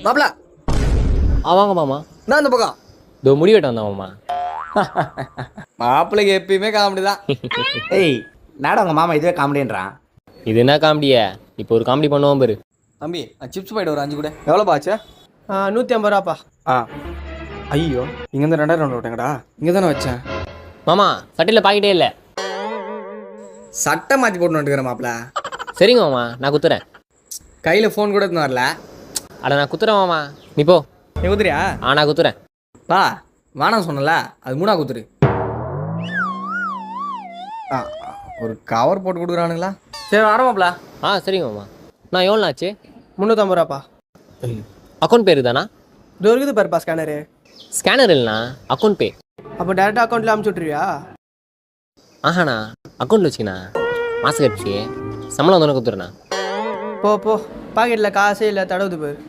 மாப்பிள வாங்க மாமா. நான் அந்த பக்கம். இதோ முடி வெட்ட வந்தேன் மாமா. மாப்பிள்ளைக்கு எப்பயுமே காமெடி தான். ஏய் நாடா உங்கள் மாமா இதுவே காமெடின்றான். இது என்ன காமெடியா? இப்போ ஒரு காமெடி பண்ணுவோம் பாரு. தம்பி சிப்ஸ் பாயிட்டு ஒரு 5 கூட எவ்வளோப்பா ஆச்சு? 150 ரூபாப்பா. ஆ ஐயோ இங்கேருந்து 2000 விட்டேங்கடா. இங்கே தானே வச்சேன். மாமா சட்டையில் பாக்கெட்டே இல்லை. சட்டை மாற்றி போட்டு வந்துக்கிறேன் மாப்பிள. சரிங்க மாமா, நான் குத்துறேன். கையில் ஃபோன் கூட எடுத்துன்னு வரல. அட நான் குத்துறேன் மாமா, நீ போ. நீ குத்துறியா? நான் குத்துறேன். பா வேணாம் சொன்னல, அது 3 குத்துரு. ஆ ஒரு கவர் போட்டு கொடுக்குறானுங்களா? சரி வர மாப்பிள. சரிங்க மாமா. நான் எவ்வளோ ஆச்சு? 350 ரூபாப்பா. அக்கௌண்ட் பேரு தானா? இது இருக்குது பாருப்பா ஸ்கேனரு. ஸ்கேனர் இல்லைண்ணா, அக்கௌண்ட் பே. அப்போ டேரெக்டாக அக்கௌண்ட்டில் அமுச்சு விட்ருவியா? ஆஹாண்ணா, அக்கௌண்ட்டில் வச்சுக்கண்ணா. மாதம் கழிச்சு சம்பளம் வந்து குத்துறேண்ணா. போ பாக்கெட்டில் காசே இல்லை, தடவுது பாரு.